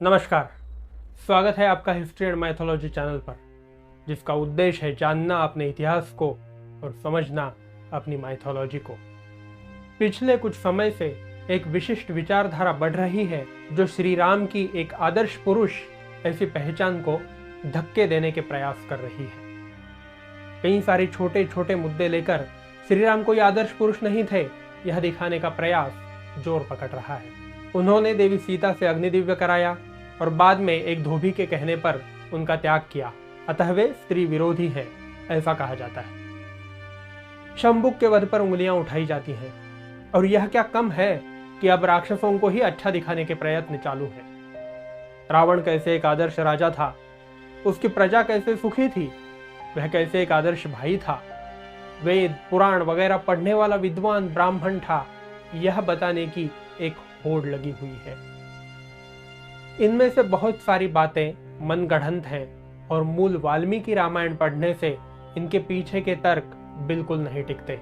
नमस्कार, स्वागत है आपका हिस्ट्री एंड माइथोलॉजी चैनल पर, जिसका उद्देश्य है जानना अपने इतिहास को और समझना अपनी माइथोलॉजी को। पिछले कुछ समय से एक विशिष्ट विचारधारा बढ़ रही है जो श्री राम की एक आदर्श पुरुष ऐसी पहचान को धक्के देने के प्रयास कर रही है। कई सारे छोटे छोटे मुद्दे लेकर श्री राम कोई आदर्श पुरुष नहीं थे, यह दिखाने का प्रयास जोर पकड़ रहा है। उन्होंने देवी सीता से अग्निदिव्य कराया और बाद में एक धोबी के कहने पर उनका त्याग किया, अतः वे स्त्री विरोधी हैं, ऐसा कहा जाता है। शंबुक के वध पर उंगलियां उठाई जाती हैं और यह क्या कम है कि अब राक्षसों को ही अच्छा दिखाने के प्रयत्न चालू है। रावण कैसे एक आदर्श राजा था, उसकी प्रजा कैसे सुखी थी, वह कैसे एक आदर्श भाई था, वेद पुराण वगैरह पढ़ने वाला विद्वान ब्राह्मण था, यह बताने की एक होड़ लगी हुई है। इनमें से बहुत सारी बातें मनगढ़ंत हैं और मूल वाल्मीकि रामायण पढ़ने से इनके पीछे के तर्क बिल्कुल नहीं टिकते।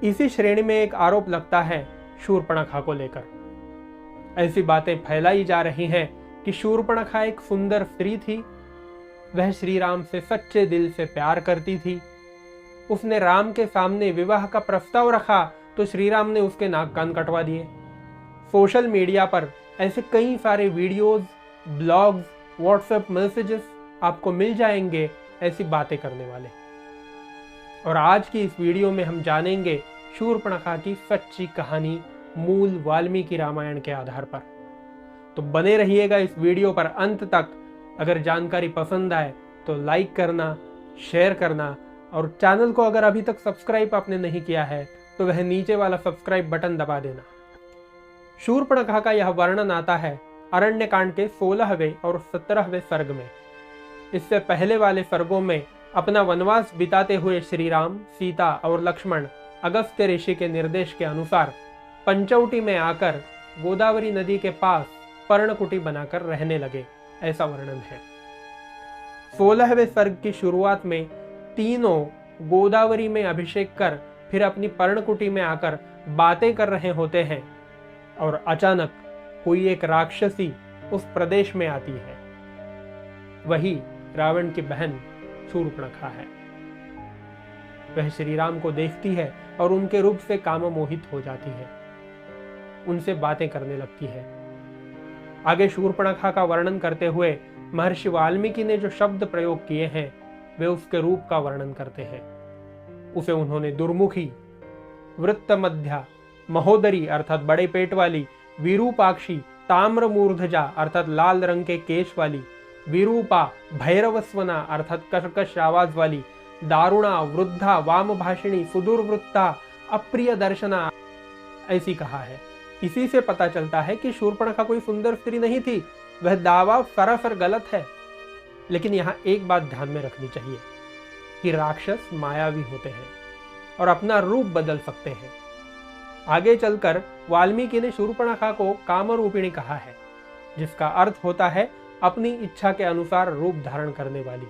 इसी श्रेणी में एक आरोप लगता है शूर्पणखा को लेकर। ऐसी बातें फैलाई जा रही हैं कि शूर्पणखा एक सुंदर स्त्री थी, वह श्री राम से सच्चे दिल से प्यार करती थी। उसने राम के सामने विवाह का प्रस्ताव रखा तो श्री राम ने उसके नाक कान कटवा दिए। सोशल मीडिया पर ऐसे कई सारे वीडियोस, ब्लॉग्स, व्हाट्सएप मैसेजेस आपको मिल जाएंगे ऐसी बातें करने वाले। और आज की इस वीडियो में हम जानेंगे शूर्पणखा की सच्ची कहानी मूल वाल्मीकि रामायण के आधार पर। तो बने रहिएगा इस वीडियो पर अंत तक। अगर जानकारी पसंद आए तो लाइक करना, शेयर करना और चैनल को अगर अभी तक सब्सक्राइब आपने नहीं किया है तो वह नीचे वाला सब्सक्राइब बटन दबा देना। शूर्पणखा का यह वर्णन आता है अरण्यकांड के 16वें और 17वें सर्ग में। इससे पहले वाले सर्गों में अपना वनवास बिताते हुए श्री राम, सीता और लक्ष्मण अगस्त्य ऋषि के निर्देश के अनुसार पंचवटी में आकर गोदावरी नदी के पास पर्णकुटी बनाकर रहने लगे, ऐसा वर्णन है। 16वें सर्ग की शुरुआत में तीनों गोदावरी में अभिषेक कर फिर अपनी पर्णकुटी में आकर बातें कर रहे होते हैं और अचानक कोई एक राक्षसी उस प्रदेश में आती है। वही रावण की बहन शूर्पणखा है। वह श्री राम को देखती है और उनके रूप से काममोहित हो जाती है, उनसे बातें करने लगती है। आगे शूर्पणखा का वर्णन करते हुए महर्षि वाल्मीकि ने जो शब्द प्रयोग किए हैं वे उसके रूप का वर्णन करते हैं। उसे उन्होंने दुर्मुखी, वृत्तमध्या, महोदरी अर्थात बड़े पेट वाली, विरूपाक्षी, ताम्रमूर्धजा अर्थात लाल रंग के केश वाली, विरूपा, भैरवस्वना अर्थात कर्कश आवाज वाली, दारुणा, वृद्धा, वामभाषिणी, सुदूरवृत्ता, अप्रिय दर्शना, ऐसी कहा है। इसी से पता चलता है कि शूर्पणखा कोई सुंदर स्त्री नहीं थी। वह दावा सरासर गलत है। लेकिन यहाँ एक बात ध्यान में रखनी चाहिए कि राक्षस मायावी होते हैं और अपना रूप बदल सकते हैं। आगे चलकर वाल्मीकि ने शूर्पणखा को कामरूपिणी कहा है, जिसका अर्थ होता है अपनी इच्छा के अनुसार रूप धारण करने वाली।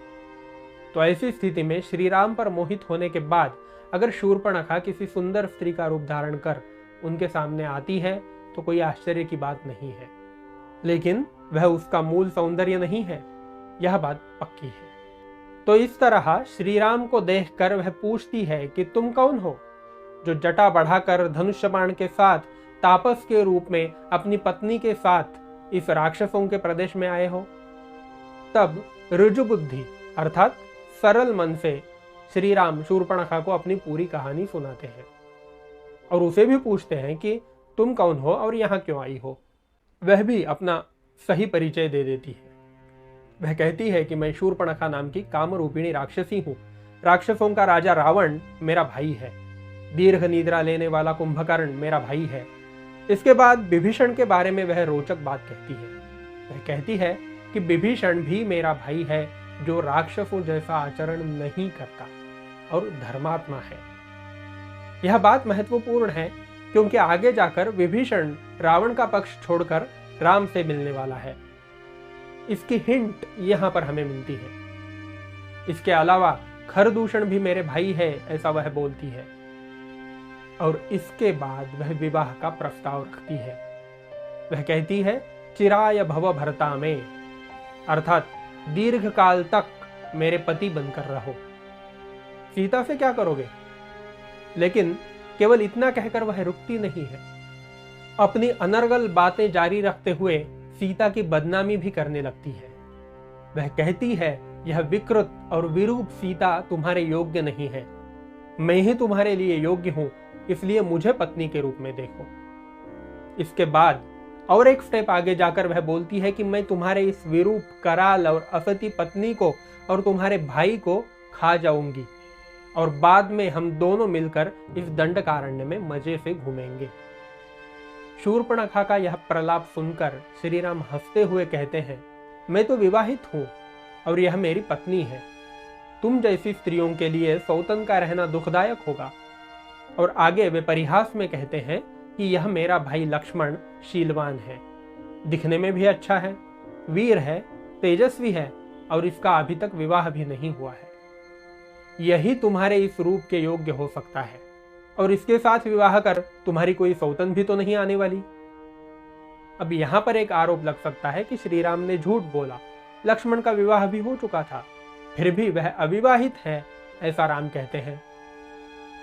तो ऐसी स्थिति में श्री राम पर मोहित होने के बाद अगर शूर्पणखा किसी सुंदर स्त्री का रूप धारण कर उनके सामने आती है तो कोई आश्चर्य की बात नहीं है। लेकिन वह उसका मूल सौंदर्य नहीं है, यह बात पक्की है। तो इस तरह श्री राम को देखकर वह पूछती है कि तुम कौन हो, जो जटा बढ़ाकर धनुष्य बाण के साथ तापस के रूप में अपनी पत्नी के साथ इस राक्षसों के प्रदेश में आए हो। तब ऋजु बुद्धि अर्थात सरल मन से श्री राम शूर्पणखा को अपनी पूरी कहानी सुनाते हैं और उसे भी पूछते हैं कि तुम कौन हो और यहाँ क्यों आई हो। वह भी अपना सही परिचय दे देती है। वह कहती है कि मैं शूर्पणखा नाम की कामरूपिणी राक्षसी हूँ। राक्षसों का राजा रावण मेरा भाई है। दीर्घ निद्रा लेने वाला कुंभकर्ण मेरा भाई है। इसके बाद विभीषण के बारे में वह रोचक बात कहती है। वह कहती है कि विभीषण भी मेरा भाई है, जो राक्षसों जैसा आचरण नहीं करता और धर्मात्मा है। यह बात महत्वपूर्ण है क्योंकि आगे जाकर विभीषण रावण का पक्ष छोड़कर राम से मिलने वाला है। इसकी हिंट यहां पर हमें मिलती है। इसके अलावा खरदूषण भी मेरे भाई है, ऐसा वह बोलती है। और इसके बाद वह विवाह का प्रस्ताव रखती है। वह कहती है, चिराय भव भरता में, अर्थात दीर्घ काल तक मेरे पति बनकर रहो। सीता से क्या करोगे? लेकिन केवल इतना कहकर वह रुकती नहीं है। अपनी अनर्गल बातें जारी रखते हुए सीता की बदनामी भी करने लगती है। वह कहती है, यह विकृत और विरूप सीता तुम्हारे योग्य नहीं है। मैं ही तुम्हारे लिए योग्य हूं, इसलिए मुझे पत्नी के रूप में देखो। इसके बाद और एक स्टेप आगे जाकर वह बोलती है कि मैं तुम्हारे इस विरूप, कराल और असती पत्नी को और तुम्हारे भाई को खा जाऊंगी और बाद में हम दोनों मिलकर इस दंडकारण्य में मजे से घूमेंगे। शूर्पणखा का यह प्रलाप सुनकर श्री राम हंसते हुए कहते हैं, मैं तो विवाहित हूं और यह मेरी पत्नी है। तुम जैसी स्त्रियों के लिए सौतन का रहना दुखदायक होगा। और आगे वे परिहास में कहते हैं कि यह मेरा भाई लक्ष्मण शीलवान है, दिखने में भी अच्छा है, वीर है, तेजस्वी है और इसका अभी तक विवाह भी नहीं हुआ है। यही तुम्हारे इस रूप के योग्य हो सकता है और इसके साथ विवाह कर तुम्हारी कोई सौतन भी तो नहीं आने वाली। अब यहां पर एक आरोप लग सकता है कि श्री राम ने झूठ बोला, लक्ष्मण का विवाह भी हो चुका था, फिर भी वह अविवाहित है, ऐसा राम कहते हैं।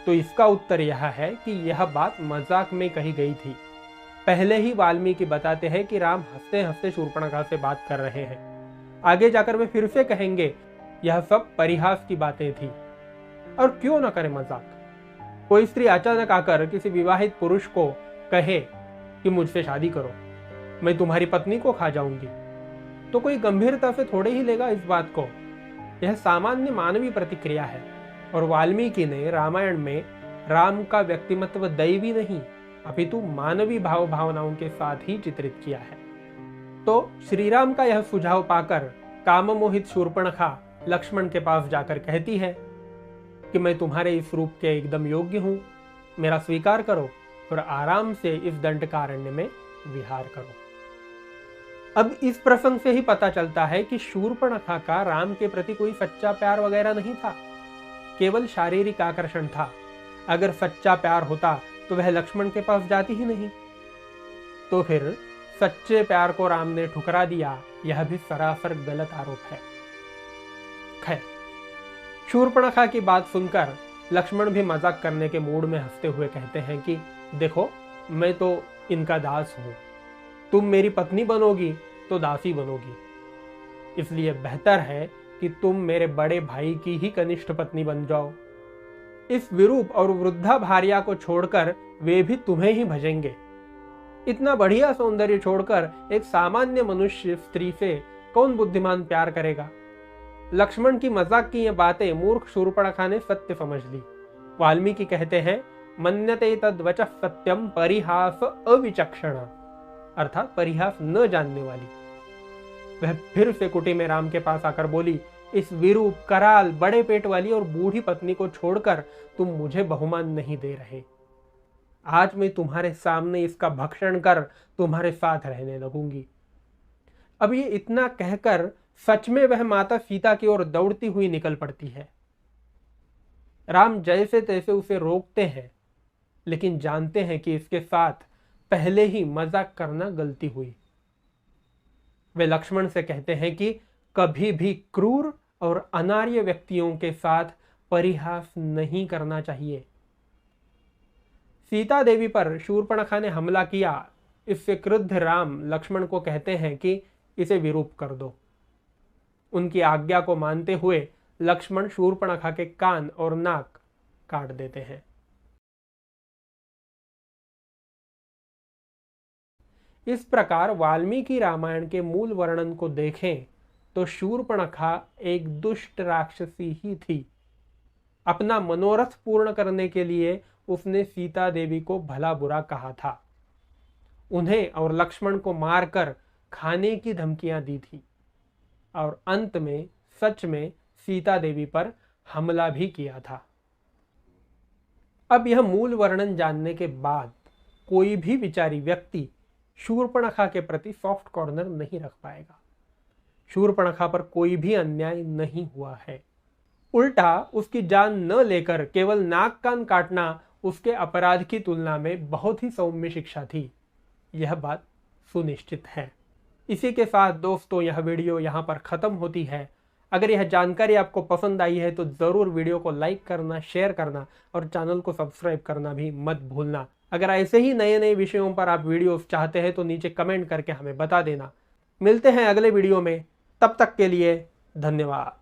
तो इसका उत्तर यह है कि यह बात मजाक में कही गई थी। पहले ही वाल्मीकि बताते हैं कि राम हंसते हंसते शूर्पणखा से बात कर रहे हैं। आगे जाकर वे फिर से कहेंगे, यह सब परिहास की बातें थी। और क्यों न करे मजाक। कोई स्त्री अचानक आकर किसी विवाहित पुरुष को कहे कि मुझसे शादी करो, मैं तुम्हारी पत्नी को खा जाऊंगी, तो कोई गंभीरता से थोड़े ही लेगा इस बात को। यह सामान्य मानवीय प्रतिक्रिया है और वाल्मीकि ने रामायण में राम का व्यक्तिमत्व दैवी नहीं अपितु मानवीय भाव भावनाओं के साथ ही चित्रित किया है। तो श्री राम का यह सुझाव पाकर काममोहित शूर्पणखा लक्ष्मण के पास जाकर कहती है कि मैं तुम्हारे इस रूप के एकदम योग्य हूं, मेरा स्वीकार करो और आराम से इस दंडकारण्य में विहार करो। अब इस प्रसंग से ही पता चलता है कि शूर्पणखा का राम के प्रति कोई सच्चा प्यार वगैरह नहीं था, केवल शारीरिक आकर्षण था। अगर सच्चा प्यार होता तो वह लक्ष्मण के पास जाती ही नहीं। तो फिर सच्चे प्यार को राम ने ठुकरा दिया, यह भी सरासर गलत आरोप है। खैर, शूर्पणखा की बात सुनकर लक्ष्मण भी मजाक करने के मूड में हंसते हुए कहते हैं कि देखो, मैं तो इनका दास हूं, तुम मेरी पत्नी बनोगी तो दासी बनोगी, इसलिए बेहतर है कि तुम मेरे बड़े भाई की ही कनिष्ठ पत्नी बन जाओ। इस विरूप और वृद्धा भार्या को छोड़कर वे भी तुम्हें ही भजेंगे। इतना बढ़िया सौंदर्य छोड़कर एक सामान्य मनुष्य स्त्री से कौन बुद्धिमान प्यार करेगा। लक्ष्मण की मजाक की ये बातें मूर्ख शूर्पणखा ने सत्य समझ ली। वाल्मीकि कहते हैं, मन्यते तद वचः सत्यम परिहास अविचक्षण, अर्थात परिहास न जानने वाली। वह फिर से कुटी में राम के पास आकर बोली, इस विरूप, कराल, बड़े पेट वाली और बूढ़ी पत्नी को छोड़कर तुम मुझे बहुमान नहीं दे रहे। आज मैं तुम्हारे सामने इसका भक्षण कर तुम्हारे साथ रहने लगूंगी। अब ये इतना कहकर सच में वह माता सीता की ओर दौड़ती हुई निकल पड़ती है। राम जैसे तैसे उसे रोकते हैं, लेकिन जानते हैं कि इसके साथ पहले ही मजाक करना गलती हुई। वे लक्ष्मण से कहते हैं कि कभी भी क्रूर और अनार्य व्यक्तियों के साथ परिहास नहीं करना चाहिए। सीता देवी पर शूर्पणखा ने हमला किया, इससे क्रुद्ध राम लक्ष्मण को कहते हैं कि इसे विरूप कर दो। उनकी आज्ञा को मानते हुए लक्ष्मण शूर्पणखा के कान और नाक काट देते हैं। इस प्रकार वाल्मीकि रामायण के मूल वर्णन को देखें तो शूर्पणखा एक दुष्ट राक्षसी ही थी। अपना मनोरथ पूर्ण करने के लिए उसने सीता देवी को भला बुरा कहा था, उन्हें और लक्ष्मण को मारकर खाने की धमकियां दी थी और अंत में सच में सीता देवी पर हमला भी किया था। अब यह मूल वर्णन जानने के बाद कोई भी विचारी व्यक्ति शूर्पणखा के प्रति सॉफ्ट कॉर्नर नहीं रख पाएगा। शूर्पणखा पर कोई भी अन्याय नहीं हुआ है, उल्टा उसकी जान न लेकर केवल नाक कान काटना उसके अपराध की तुलना में बहुत ही सौम्य शिक्षा थी। यह बात सुनिश्चित है। इसी के साथ दोस्तों यह वीडियो यहाँ पर ख़त्म होती है। अगर यह जानकारी आपको पसंद आई है तो ज़रूर वीडियो को लाइक करना, शेयर करना और चैनल को सब्सक्राइब करना भी मत भूलना। अगर ऐसे ही नए नए विषयों पर आप वीडियोस चाहते हैं तो नीचे कमेंट करके हमें बता देना। मिलते हैं अगले वीडियो में, तब तक के लिए धन्यवाद।